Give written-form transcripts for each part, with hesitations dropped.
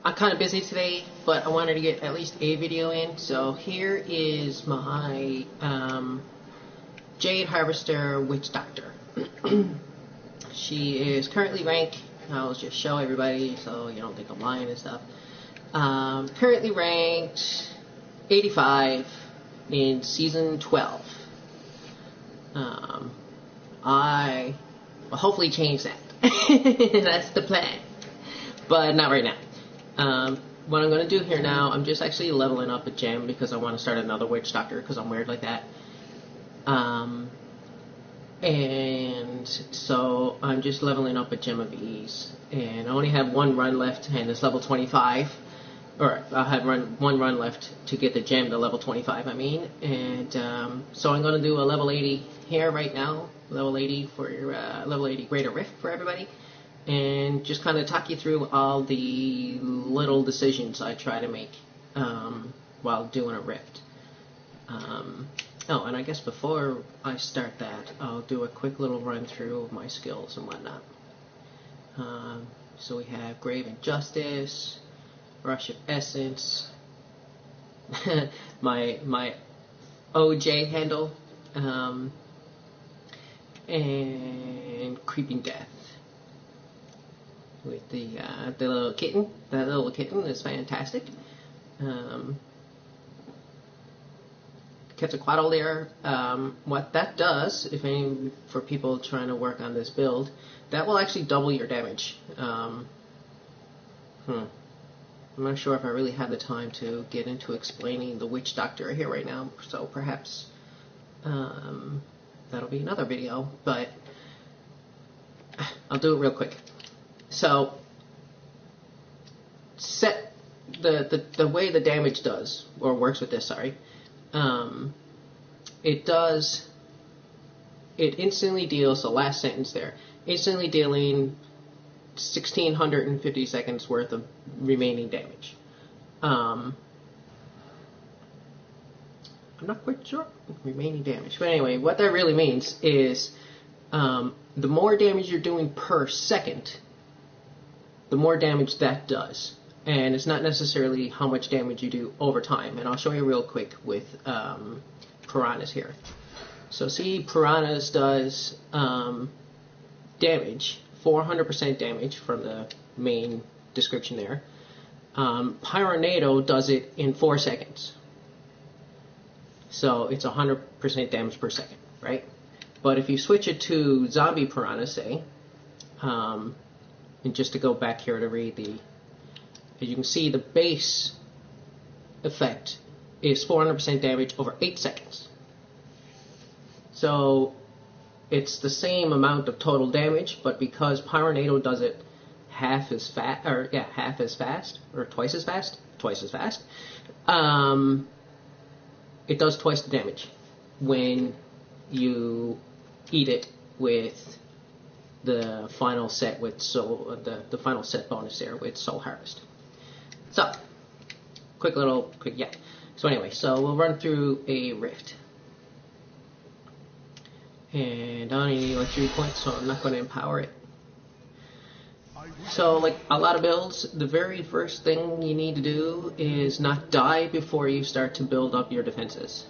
I'm kind of busy today, but I wanted to get at least a video in. So here is my Jade Harvester Witch Doctor. She is currently ranked, I'll just show everybody so you don't think I'm lying and stuff. Currently ranked 85 in Season 12. I will hopefully change that. That's the plan. But not right now. What I'm going to do here now, I'm just actually leveling up a gem because I want to start another Witch Doctor because I'm weird like that. And so I'm just leveling up a Gem of Ease. And I only have one run left, and it's level 25. Or I have one run left to get the gem to level 25, I mean. And so I'm going to do a level 80 here right now. Level 80 for level 80 Greater Rift for everybody. And just kind of talk you through all the little decisions I try to make while doing a rift. Oh, and I guess before I start that, I'll do a quick little run through of my skills and whatnot. So we have Grave Injustice, Rush of Essence, my OJ handle, and Creeping Death. With the little kitten. That little kitten is fantastic. Quetzalcoatl there. What that does, if any, for people trying to work on this build, that will actually double your damage. I'm not sure if I really have the time to get into explaining the Witch Doctor here right now, so perhaps that'll be another video, but I'll do it real quick. So, set the way the damage does, or works with this, sorry, it instantly deals, the last sentence there, instantly dealing 1,650 seconds worth of remaining damage. I'm not quite sure, remaining damage, but anyway, what that really means is the more damage you're doing per second, the more damage that does. And it's not necessarily how much damage you do over time. And I'll show you real quick with Piranhas here. So see, Piranhas does damage, 400% damage from the main description there. Pyronado does it in 4 seconds. So it's 100% damage per second, right? But if you switch it to Zombie Piranha, say, and just to go back here to read as you can see, the base effect is 400% damage over 8 seconds. So it's the same amount of total damage, but because Pyronado does it half as fast, or twice as fast, it does twice the damage when you eat it with the final set with the final set bonus there with Soul Harvest. So, yeah. So anyway, so we'll run through a rift. And I only need like 3 points, so I'm not going to empower it. So, like a lot of builds, the very first thing you need to do is not die before you start to build up your defenses.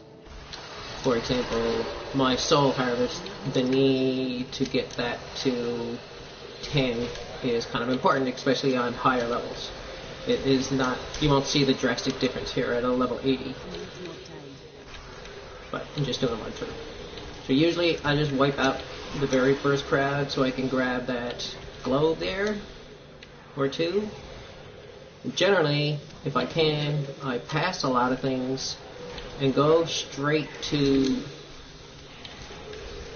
For example, my Soul Harvest, the need to get that to 10 is kind of important, especially on higher levels. It is not, you won't see the drastic difference here at a level 80. But I'm just doing one through. So usually I just wipe out the very first crowd so I can grab that globe there, or 2. Generally, if I can, I pass a lot of things and go straight to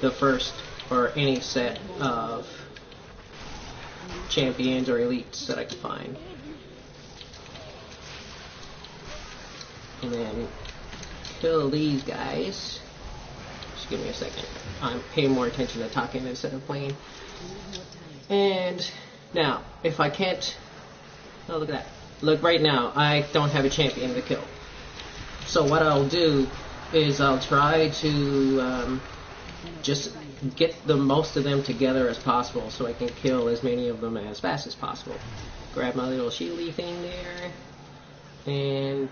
the first or any set of champions or elites that I can find. And then kill these guys. Just give me a second. I'm paying more attention to talking instead of playing. And now, if I can't... Oh, look at that. Look, right now, I don't have a champion to kill. So what I'll do is I'll try to just get the most of them together as possible so I can kill as many of them as fast as possible. Grab my little shieldy thing there, and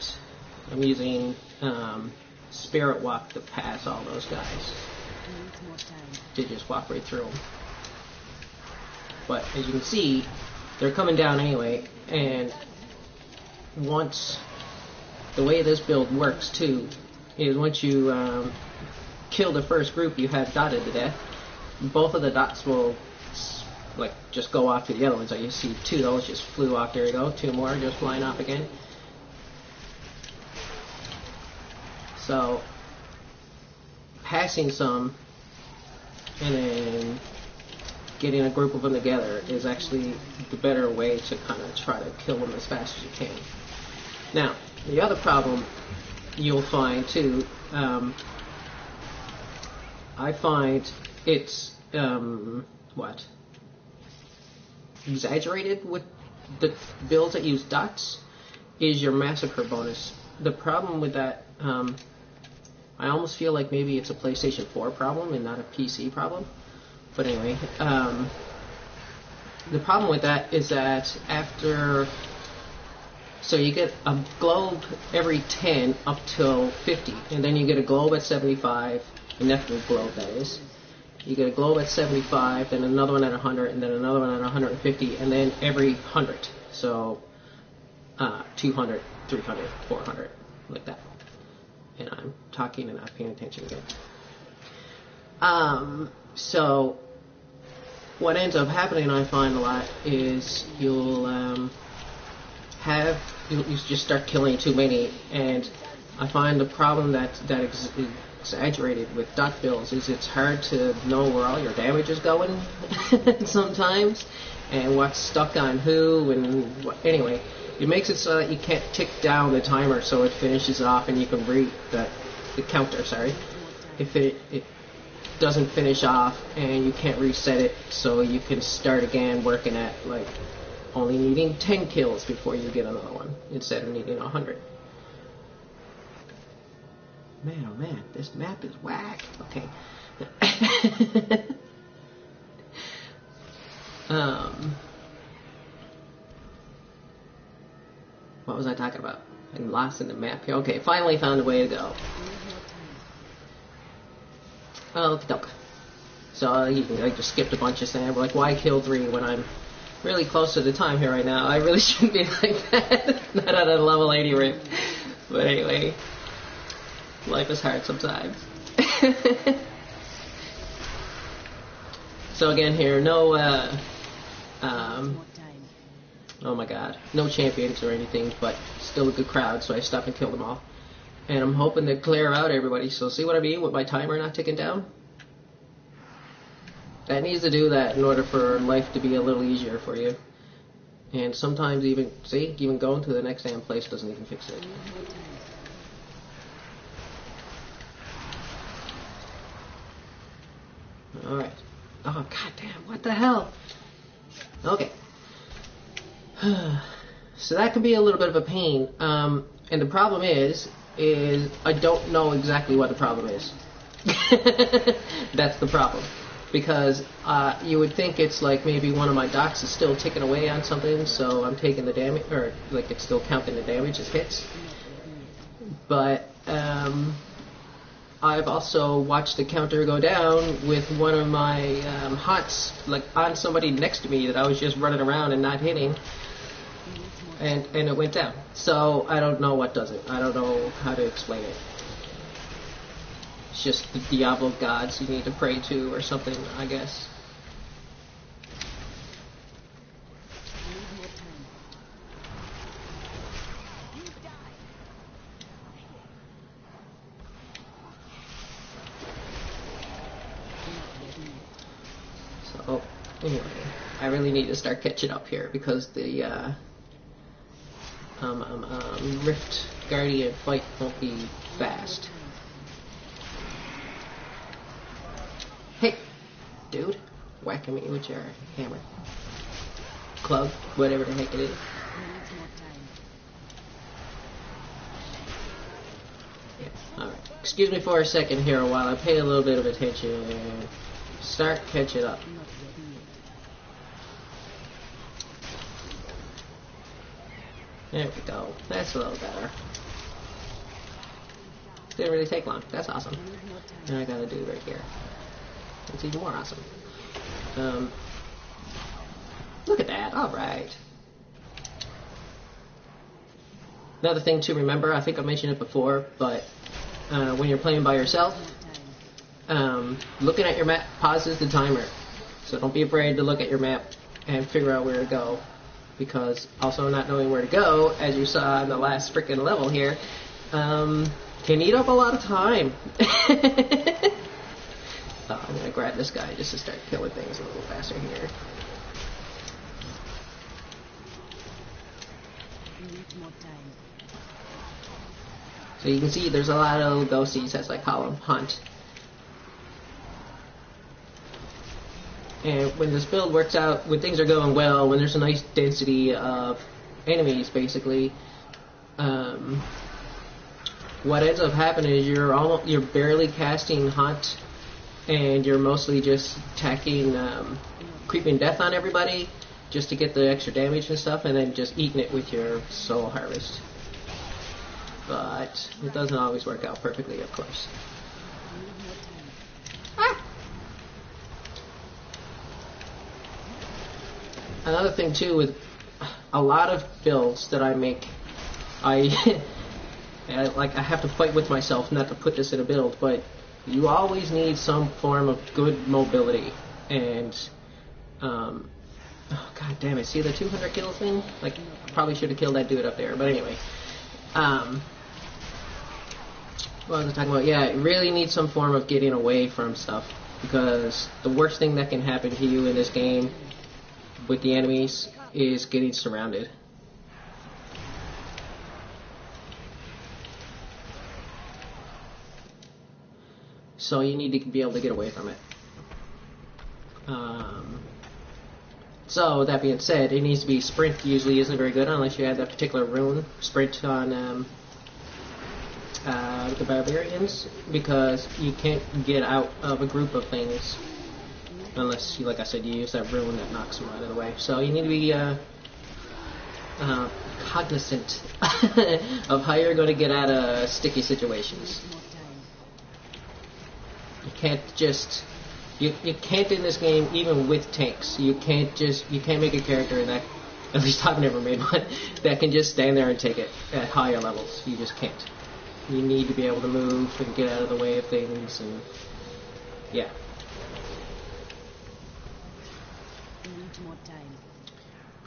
I'm using Spirit Walk to pass all those guys. To just walk right through them. But as you can see, they're coming down anyway, and once the way this build works too is once you kill the first group you have dotted to death, both of the dots will like just go off to the other ones. So you see two of those just flew off. There you go. Two more just flying off again. So passing some and then getting a group of them together is actually the better way to kind of try to kill them as fast as you can. Now, the other problem you'll find too, I find it's exaggerated with the builds that use dots is your massacre bonus. The problem with that, I almost feel like maybe it's a PlayStation 4 problem and not a PC problem. But anyway, the problem with that is that after, so you get a globe every 10 up till 50, and then you get a globe at 75, an ineffable globe that is. You get a globe at 75, then another one at 100, and then another one at 150, and then every 100. So 200, 300, 400, like that. And I'm talking and not paying attention again. So what ends up happening, I find a lot, is you'll you just start killing too many, and I find the problem that is exaggerated with dot builds is it's hard to know where all your damage is going sometimes, and what's stuck on who, and anyway, it makes it so that you can't tick down the timer so it finishes it off and you can read the counter, sorry. If it doesn't finish off and you can't reset it, so you can start again working at like only needing 10 kills before you get another one instead of needing 100. Man, oh man, this map is whack. Okay. What was I talking about? I'm lost in the map here. Okay, finally found a way to go. Okay. So I just skipped a bunch of sand. Like, why kill 3 when I'm really close to the time here right now? I really shouldn't be like that. Not at a level 80 rip. But anyway, life is hard sometimes. So again here, no, oh my god, no champions or anything, but still a good crowd, so I stopped and killed them all. And I'm hoping to clear out everybody, so see what I mean with my timer not ticking down? That needs to do that in order for life to be a little easier for you. And sometimes even, see, even going to the next damn place doesn't even fix it. Alright. Oh, goddamn, what the hell? Okay. So that can be a little bit of a pain. And the problem is I don't know exactly what the problem is. That's the problem. Because you would think it's like maybe one of my dots is still ticking away on something, so I'm taking the damage, or like it's still counting the damage as hits. But I've also watched the counter go down with one of my hots, like on somebody next to me that I was just running around and not hitting, and it went down. So I don't know what does it. I don't know how to explain it. It's just the Diablo gods you need to pray to or something, I guess. So, anyway, I really need to start catching up here because the Rift Guardian fight won't be fast. Hey, dude, whacking me with your hammer, club, whatever the heck it is. Yeah, alright. Excuse me for a second here while I pay a little bit of attention. Start catching up. There we go. That's a little better. Didn't really take long. That's awesome. And I gotta do right here. It's even more awesome. Look at that. Alright. Another thing to remember, I think I mentioned it before, but when you're playing by yourself, looking at your map pauses the timer. So don't be afraid to look at your map and figure out where to go. Because also not knowing where to go, as you saw in the last freaking level here, can eat up a lot of time. I'm gonna grab this guy just to start killing things a little faster here. So you can see there's a lot of ghosties, that's like column hunt. And when this build works out, when things are going well, when there's a nice density of enemies, basically, what ends up happening is you're barely casting hunt, and you're mostly just attacking creeping death on everybody, just to get the extra damage and stuff, and then just eating it with your soul harvest. But it doesn't always work out perfectly, of course. Another thing too, with a lot of builds that I make, I have to fight with myself not to put this in a build, but you always need some form of good mobility. And oh god damn it, see the 200 kill thing? Like, I probably should have killed that dude up there, but anyway. What was I talking about? Yeah, you really need some form of getting away from stuff, because the worst thing that can happen to you in this game with the enemies is getting surrounded. So you need to be able to get away from it. So that being said, it needs to be sprint. Usually isn't very good unless you have that particular rune sprint on the barbarians, because you can't get out of a group of things unless, like I said, you use that rune that knocks them out of the way. So you need to be cognizant of how you're going to get out of sticky situations. You can't just... You can't in this game, even with tanks, you can't make a character that, at least I've never made one, that can just stand there and take it at higher levels. You just can't. You need to be able to move and get out of the way of things, and yeah.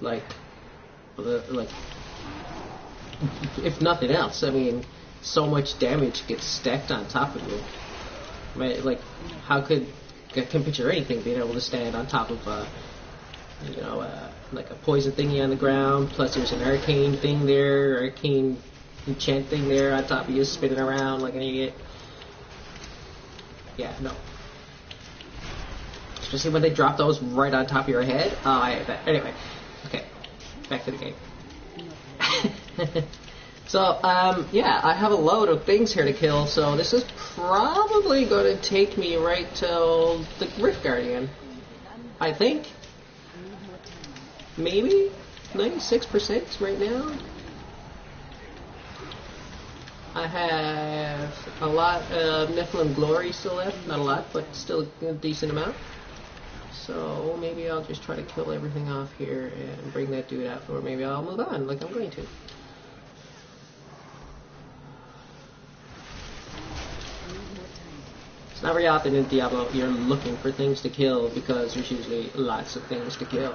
Like, if nothing else, I mean, so much damage gets stacked on top of you. Right? Like, how could... I can picture anything being able to stand on top of, like a poison thingy on the ground, plus there's an arcane thing there, arcane enchant thing there on top of you, spinning around like an idiot. Yeah, no. Especially when they drop those right on top of your head. Oh, I hate that. Anyway, okay, back to the game. So, yeah, I have a load of things here to kill, so this is probably going to take me right till the Rift Guardian. I think. Maybe? 96% right now? I have a lot of Nephilim Glory still left. Not a lot, but still a decent amount. So, maybe I'll just try to kill everything off here and bring that dude out, or maybe I'll move on like I'm going to. It's not very often in Diablo you're looking for things to kill, because there's usually lots of things to kill.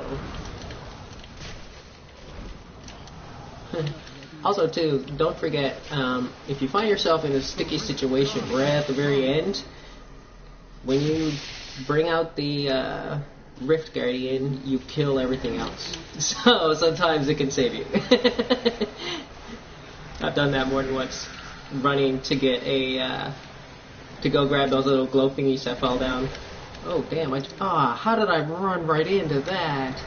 Also, too, don't forget, if you find yourself in a sticky situation right at the very end, when you bring out the Rift Guardian, you kill everything else. So sometimes it can save you. I've done that more than once, running to get a... to go grab those little glow thingies that fall down. Oh damn, how did I run right into that?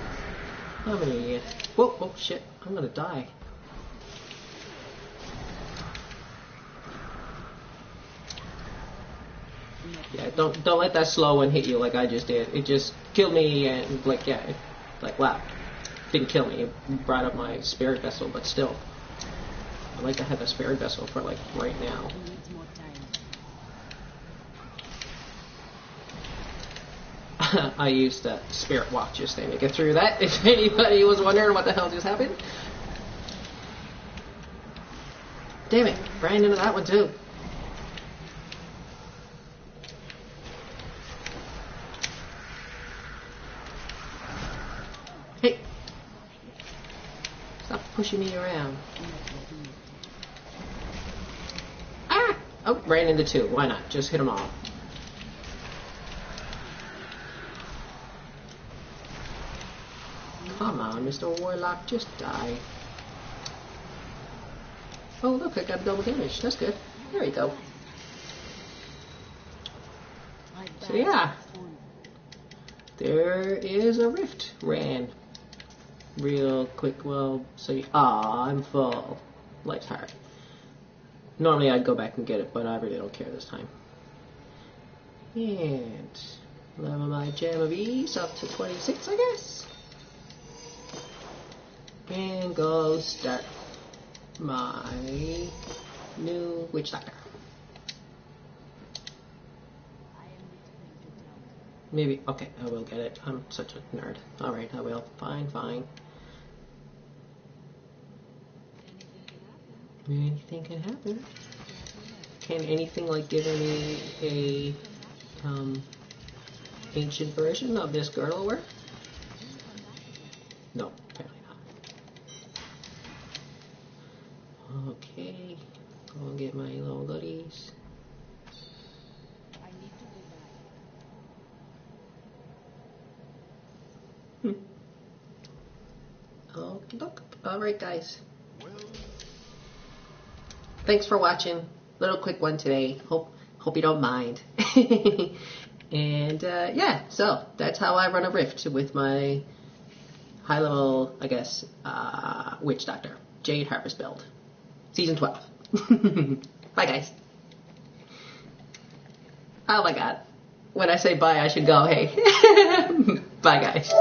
I'm an idiot. Whoa, oh shit, I'm gonna die. Yeah, don't let that slow one hit you like I just did. It just killed me and like yeah, like wow, didn't kill me. It brought up my spirit vessel, but still, I'd like to have a spirit vessel for like right now. I used the spirit walk just to make it through that. If anybody was wondering what the hell just happened. Damn it, ran into that one too. Hey! Stop pushing me around. Ah! Oh, ran into two. Why not? Just hit them all. Come on, Mr. Warlock, just die. Oh, look, I got double damage. That's good. There we go. So, yeah. There is a rift. Ran. Real quick. Well, so you... Aw, I'm full. Life's hard. Normally I'd go back and get it, but I really don't care this time. And... level my Gem of Ease up to 26, I guess. And go start my new Witch Doctor. Maybe, okay, I will get it. I'm such a nerd. Alright, I will. Fine, fine. Anything can happen. Can anything like give me a ancient version of this girdle work? No, apparently not. Okay, go and get my little goodies. Okie doke. Alright guys. Thanks for watching. Little quick one today. Hope you don't mind. And yeah, so that's how I run a rift with my high level, I guess, Witch Doctor. Jade Harvest build. Season 12. Bye guys. Oh my god. When I say bye I should go, hey. Bye guys.